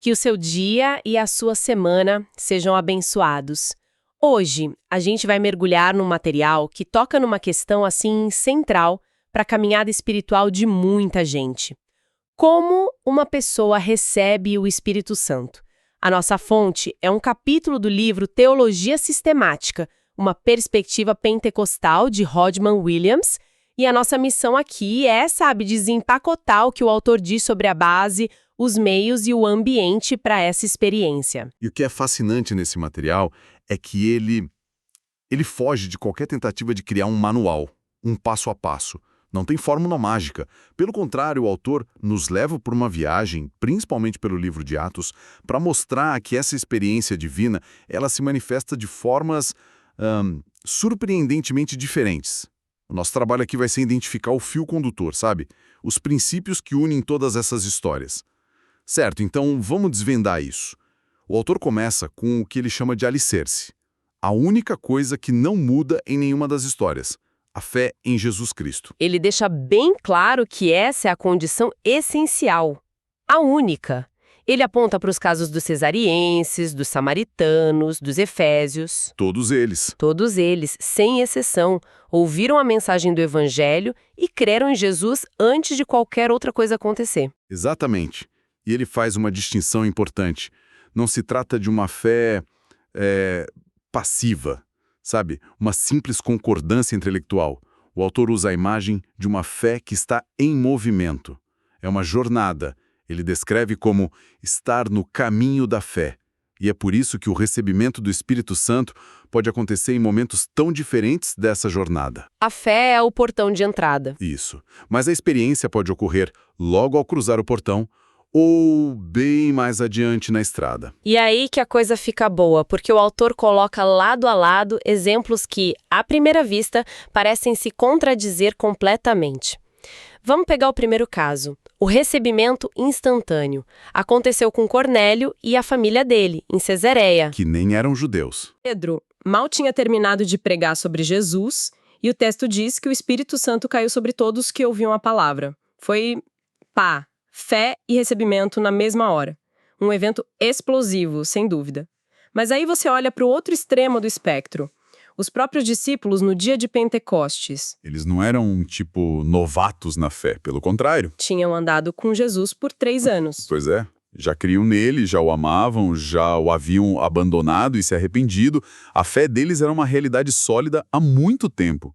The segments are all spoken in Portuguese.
Que o seu dia e a sua semana sejam abençoados. Hoje, a gente vai mergulhar num material que toca numa questão assim central para a caminhada espiritual de muita gente. Como uma pessoa recebe o Espírito Santo? A nossa fonte é um capítulo do livro Teologia Sistemática, uma perspectiva pentecostal de Rodman Williams, e a nossa missão aqui é, desempacotar o que o autor diz sobre a base, os meios e o ambiente para essa experiência. E o que é fascinante nesse material é que ele foge de qualquer tentativa de criar um manual, um passo a passo. Não tem fórmula mágica. Pelo contrário, o autor nos leva por uma viagem, principalmente pelo livro de Atos, para mostrar que essa experiência divina ela se manifesta de formas surpreendentemente diferentes. O nosso trabalho aqui vai ser identificar o fio condutor, sabe? Os princípios que unem todas essas histórias. Certo, então vamos desvendar isso. O autor começa com o que ele chama de alicerce. A única coisa que não muda em nenhuma das histórias. A fé em Jesus Cristo. Ele deixa bem claro que essa é a condição essencial. A única. Ele aponta para os casos dos cesarienses, dos samaritanos, dos efésios. Todos eles. Todos eles, sem exceção, ouviram a mensagem do Evangelho e creram em Jesus antes de qualquer outra coisa acontecer. Exatamente. E ele faz uma distinção importante. Não se trata de uma fé passiva, sabe? Uma simples concordância intelectual. O autor usa a imagem de uma fé que está em movimento. É uma jornada. Ele descreve como estar no caminho da fé. E é por isso que o recebimento do Espírito Santo pode acontecer em momentos tão diferentes dessa jornada. A fé é o portão de entrada. Isso. Mas a experiência pode ocorrer logo ao cruzar o portão ou bem mais adiante na estrada. E aí que a coisa fica boa, porque o autor coloca lado a lado exemplos que, à primeira vista, parecem se contradizer completamente. Vamos pegar o primeiro caso, o recebimento instantâneo. Aconteceu com Cornélio e a família dele, em Cesareia. Que nem eram judeus. Pedro mal tinha terminado de pregar sobre Jesus, e o texto diz que o Espírito Santo caiu sobre todos que ouviam a palavra. Foi, fé e recebimento na mesma hora. Um evento explosivo, sem dúvida. Mas aí você olha para o outro extremo do espectro. Os próprios discípulos no dia de Pentecostes. Eles não eram, novatos na fé, pelo contrário. Tinham andado com Jesus por 3 anos. Pois é, já criam nele, já o amavam, já o haviam abandonado e se arrependido. A fé deles era uma realidade sólida há muito tempo.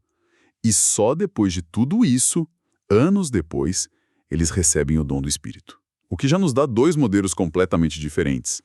E só depois de tudo isso, anos depois, eles recebem o dom do Espírito. O que já nos dá 2 modelos completamente diferentes.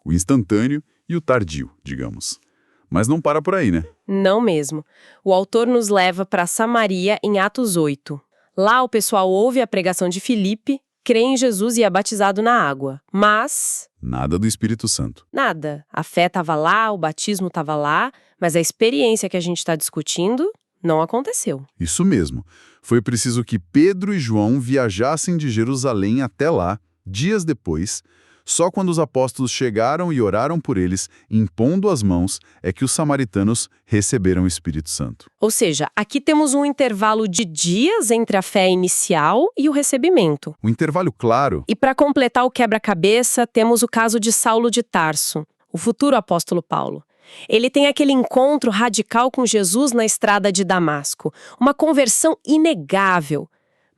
O instantâneo e o tardio, digamos. Mas não para por aí, né? Não mesmo. O autor nos leva para Samaria em Atos 8. Lá o pessoal ouve a pregação de Filipe, crê em Jesus e é batizado na água. Mas... nada do Espírito Santo. Nada. A fé estava lá, o batismo estava lá, mas a experiência que a gente está discutindo não aconteceu. Isso mesmo. Foi preciso que Pedro e João viajassem de Jerusalém até lá, dias depois. Só quando os apóstolos chegaram e oraram por eles, impondo as mãos, é que os samaritanos receberam o Espírito Santo. Ou seja, aqui temos um intervalo de dias entre a fé inicial e o recebimento. Um intervalo claro. E para completar o quebra-cabeça, temos o caso de Saulo de Tarso, o futuro apóstolo Paulo. Ele tem aquele encontro radical com Jesus na estrada de Damasco, uma conversão inegável.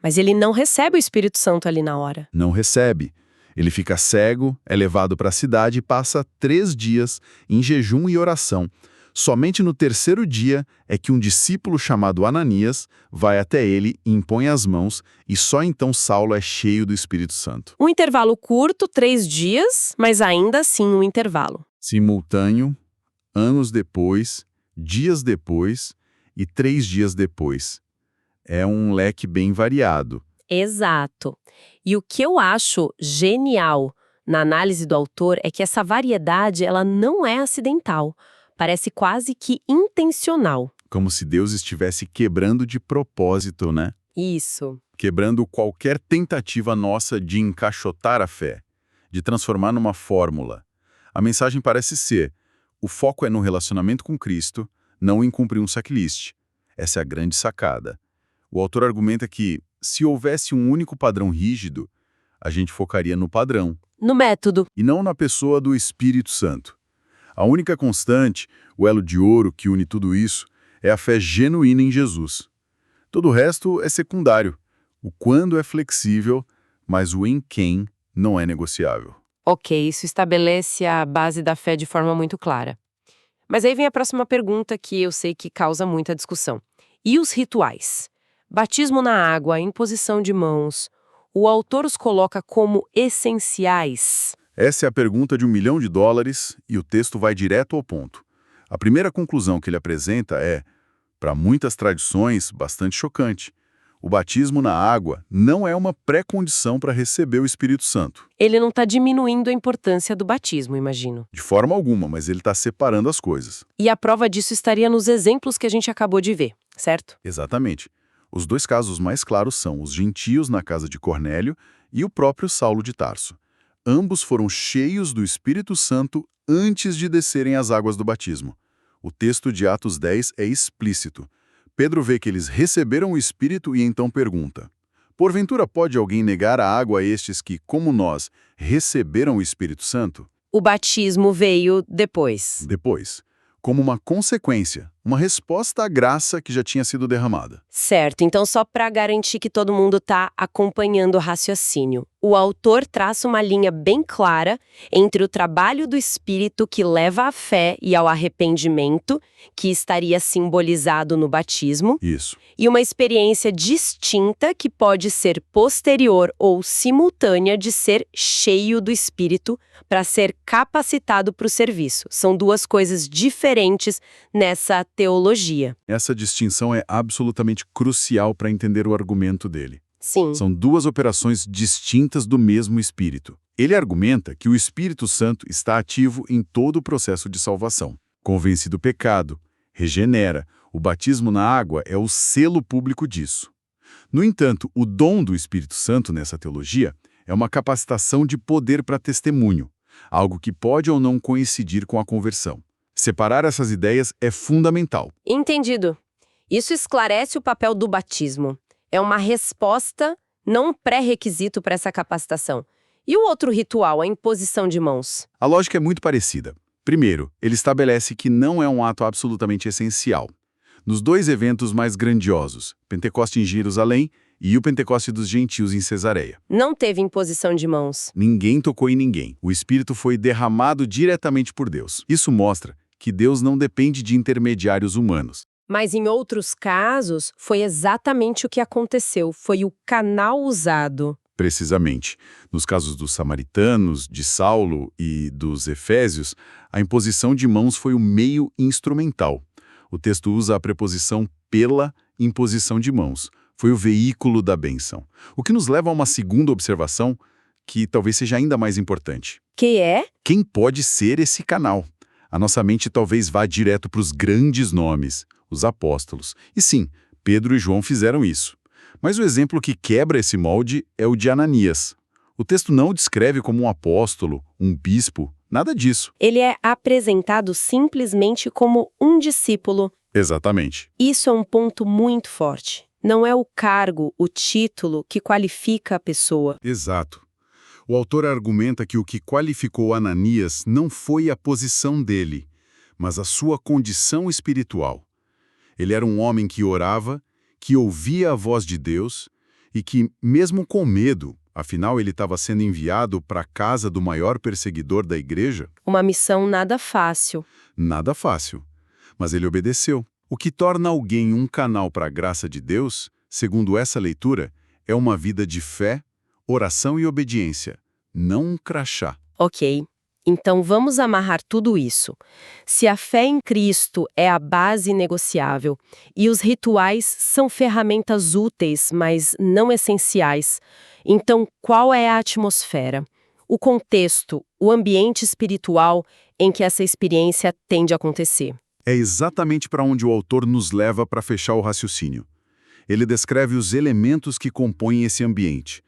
Mas ele não recebe o Espírito Santo ali na hora. Não recebe. Ele fica cego, é levado para a cidade e passa 3 dias em jejum e oração. Somente no 3º dia é que um discípulo chamado Ananias vai até ele e impõe as mãos, e só então Saulo é cheio do Espírito Santo. Um intervalo curto, 3 dias, mas ainda assim um intervalo. Simultâneo, anos depois, dias depois e 3 dias depois. É um leque bem variado. Exato. E o que eu acho genial na análise do autor é que essa variedade ela não é acidental. Parece quase que intencional. Como se Deus estivesse quebrando de propósito, né? Isso. Quebrando qualquer tentativa nossa de encaixotar a fé, de transformar numa fórmula. A mensagem parece ser: o foco é no relacionamento com Cristo, não em cumprir um checklist. Essa é a grande sacada. O autor argumenta que, se houvesse um único padrão rígido, a gente focaria no padrão, No método. e não na pessoa do Espírito Santo. A única constante, o elo de ouro que une tudo isso, é a fé genuína em Jesus. Todo o resto é secundário. O quando é flexível, mas o em quem não é negociável. Ok, isso estabelece a base da fé de forma muito clara. Mas aí vem a próxima pergunta que eu sei que causa muita discussão. E os rituais? Batismo na água, imposição de mãos. O autor os coloca como essenciais. Essa é a pergunta de $1 milhão e o texto vai direto ao ponto. A primeira conclusão que ele apresenta é, para muitas tradições, bastante chocante. O batismo na água não é uma pré-condição para receber o Espírito Santo. Ele não está diminuindo a importância do batismo, imagino. De forma alguma, mas ele está separando as coisas. E a prova disso estaria nos exemplos que a gente acabou de ver, certo? Exatamente. Os dois casos mais claros são os gentios na casa de Cornélio e o próprio Saulo de Tarso. Ambos foram cheios do Espírito Santo antes de descerem as águas do batismo. O texto de Atos 10 é explícito. Pedro vê que eles receberam o Espírito e então pergunta: porventura pode alguém negar a água a estes que, como nós, receberam o Espírito Santo? O batismo veio depois. Depois, como uma consequência, uma resposta à graça que já tinha sido derramada. Certo, então só para garantir que todo mundo está acompanhando o raciocínio. O autor traça uma linha bem clara entre o trabalho do Espírito que leva à fé e ao arrependimento, que estaria simbolizado no batismo, Isso. e uma experiência distinta que pode ser posterior ou simultânea de ser cheio do Espírito para ser capacitado para o serviço. São duas coisas diferentes nessa teologia. Essa distinção é absolutamente crucial para entender o argumento dele. Sim. São duas operações distintas do mesmo Espírito. Ele argumenta que o Espírito Santo está ativo em todo o processo de salvação. Convence do pecado, regenera. O batismo na água é o selo público disso. No entanto, o dom do Espírito Santo nessa teologia é uma capacitação de poder para testemunho, algo que pode ou não coincidir com a conversão. Separar essas ideias é fundamental. Entendido. Isso esclarece o papel do batismo. É uma resposta, não um pré-requisito para essa capacitação. E o outro ritual, a imposição de mãos? A lógica é muito parecida. Primeiro, ele estabelece que não é um ato absolutamente essencial. Nos dois eventos mais grandiosos, Pentecoste em Jerusalém e o Pentecoste dos Gentios em Cesareia, Não teve imposição de mãos. ninguém tocou em ninguém. O Espírito foi derramado diretamente por Deus. Isso mostra que Deus não depende de intermediários humanos. Mas em outros casos, foi exatamente o que aconteceu. Foi o canal usado. Precisamente. Nos casos dos samaritanos, de Saulo e dos efésios, a imposição de mãos foi o meio instrumental. O texto usa a preposição pela imposição de mãos. Foi o veículo da bênção. O que nos leva a uma segunda observação, que talvez seja ainda mais importante. Que é? Quem pode ser esse canal? A nossa mente talvez vá direto para os grandes nomes, os apóstolos. E sim, Pedro e João fizeram isso. Mas o exemplo que quebra esse molde é o de Ananias. O texto não o descreve como um apóstolo, um bispo, nada disso. Ele é apresentado simplesmente como um discípulo. Exatamente. Isso é um ponto muito forte. Não é o cargo, o título que qualifica a pessoa. Exato. O autor argumenta que o que qualificou Ananias não foi a posição dele, mas a sua condição espiritual. Ele era um homem que orava, que ouvia a voz de Deus e que, mesmo com medo, afinal ele estava sendo enviado para a casa do maior perseguidor da igreja, Uma missão nada fácil. nada fácil. Mas ele obedeceu. O que torna alguém um canal para a graça de Deus, segundo essa leitura, é uma vida de fé, oração e obediência, não um crachá. Ok. Então vamos amarrar tudo isso. Se a fé em Cristo é a base negociável e os rituais são ferramentas úteis, mas não essenciais, então qual é a atmosfera? O contexto, o ambiente espiritual em que essa experiência tende a acontecer? É exatamente para onde o autor nos leva para fechar o raciocínio. Ele descreve os elementos que compõem esse ambiente.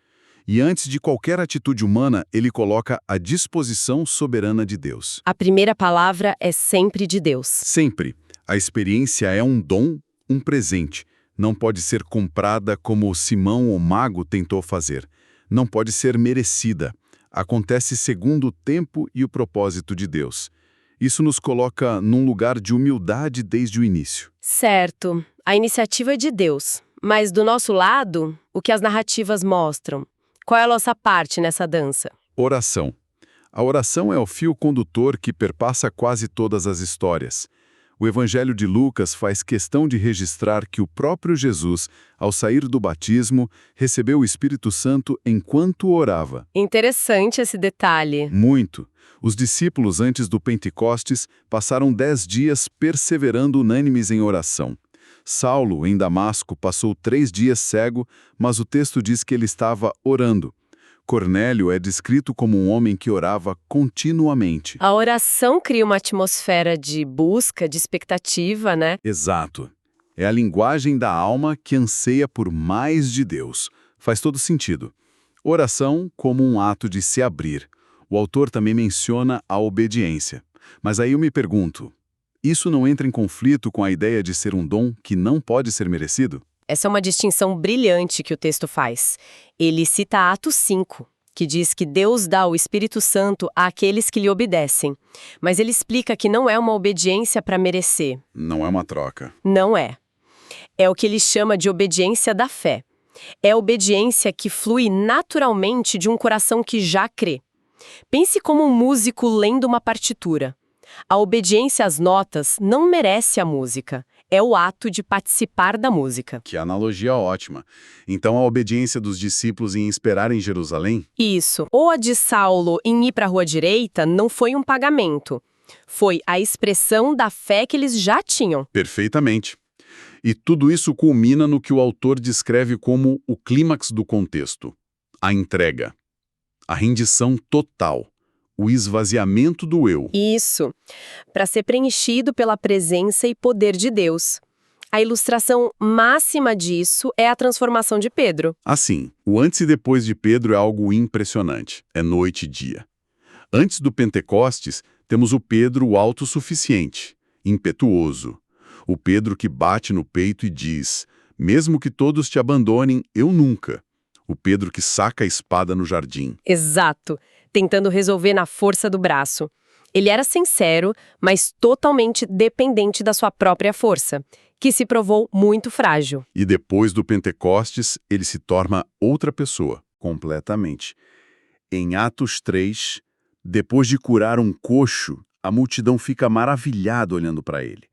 E antes de qualquer atitude humana, ele coloca a disposição soberana de Deus. A primeira palavra é sempre de Deus. Sempre. A experiência é um dom, um presente. Não pode ser comprada como Simão o mago tentou fazer. Não pode ser merecida. Acontece segundo o tempo e o propósito de Deus. Isso nos coloca num lugar de humildade desde o início. Certo, a iniciativa é de Deus. Mas do nosso lado, o que as narrativas mostram? Qual é a nossa parte nessa dança? Oração. A oração é o fio condutor que perpassa quase todas as histórias. O Evangelho de Lucas faz questão de registrar que o próprio Jesus, ao sair do batismo, recebeu o Espírito Santo enquanto orava. Interessante esse detalhe. Muito. Os discípulos, antes do Pentecostes, passaram 10 dias perseverando unânimes em oração. Saulo, em Damasco, passou 3 dias cego, mas o texto diz que ele estava orando. Cornélio é descrito como um homem que orava continuamente. A oração cria uma atmosfera de busca, de expectativa, né? Exato. É a linguagem da alma que anseia por mais de Deus. Faz todo sentido. Oração como um ato de se abrir. O autor também menciona a obediência. Mas aí eu me pergunto, isso não entra em conflito com a ideia de ser um dom que não pode ser merecido? Essa é uma distinção brilhante que o texto faz. Ele cita Atos 5, que diz que Deus dá o Espírito Santo àqueles que lhe obedecem. Mas ele explica que não é uma obediência para merecer. Não é uma troca. Não é. É o que ele chama de obediência da fé. É a obediência que flui naturalmente de um coração que já crê. Pense como um músico lendo uma partitura. A obediência às notas não merece a música. É o ato de participar da música. Que analogia ótima. Então a obediência dos discípulos em esperar em Jerusalém? Isso. Ou a de Saulo em ir para a rua direita não foi um pagamento. Foi a expressão da fé que eles já tinham. Perfeitamente. E tudo isso culmina no que o autor descreve como o clímax do contexto. A entrega. A rendição total. O esvaziamento do eu. Isso. Para ser preenchido pela presença e poder de Deus. A ilustração máxima disso é a transformação de Pedro. Assim, o antes e depois de Pedro é algo impressionante. É noite e dia. Antes do Pentecostes, temos o Pedro autossuficiente, impetuoso. O Pedro que bate no peito e diz, mesmo que todos te abandonem, eu nunca. O Pedro que saca a espada no jardim. Exato. Tentando resolver na força do braço. Ele era sincero, mas totalmente dependente da sua própria força, que se provou muito frágil. E depois do Pentecostes, ele se torna outra pessoa, completamente. Em Atos 3, depois de curar um coxo, a multidão fica maravilhada olhando para ele.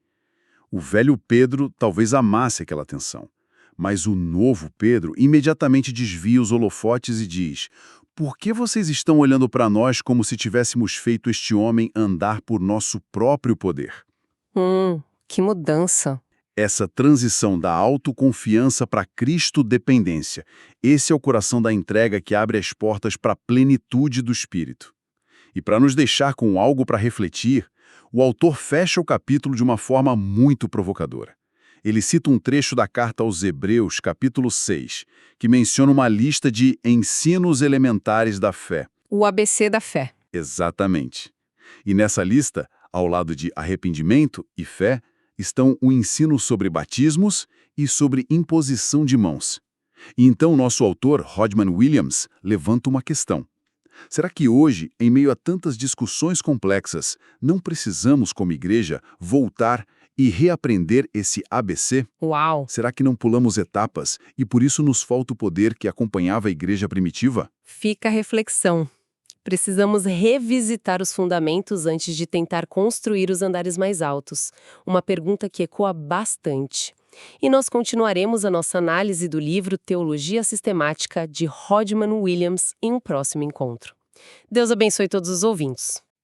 O velho Pedro talvez amasse aquela atenção, mas o novo Pedro imediatamente desvia os holofotes e diz: por que vocês estão olhando para nós como se tivéssemos feito este homem andar por nosso próprio poder? Que mudança. Essa transição da autoconfiança para Cristo-dependência. Esse é o coração da entrega que abre as portas para a plenitude do Espírito. E para nos deixar com algo para refletir, o autor fecha o capítulo de uma forma muito provocadora. Ele cita um trecho da carta aos Hebreus, capítulo 6, que menciona uma lista de ensinos elementares da fé. O ABC da fé. Exatamente. E nessa lista, ao lado de arrependimento e fé, estão o ensino sobre batismos e sobre imposição de mãos. E então nosso autor, Hodgman Williams, levanta uma questão. Será que hoje, em meio a tantas discussões complexas, não precisamos, como igreja, voltar e reaprender esse ABC? Uau! Será que não pulamos etapas e por isso nos falta o poder que acompanhava a igreja primitiva? Fica a reflexão. Precisamos revisitar os fundamentos antes de tentar construir os andares mais altos. Uma pergunta que ecoa bastante. E nós continuaremos a nossa análise do livro Teologia Sistemática, de Hodgman Williams, em um próximo encontro. Deus abençoe todos os ouvintes.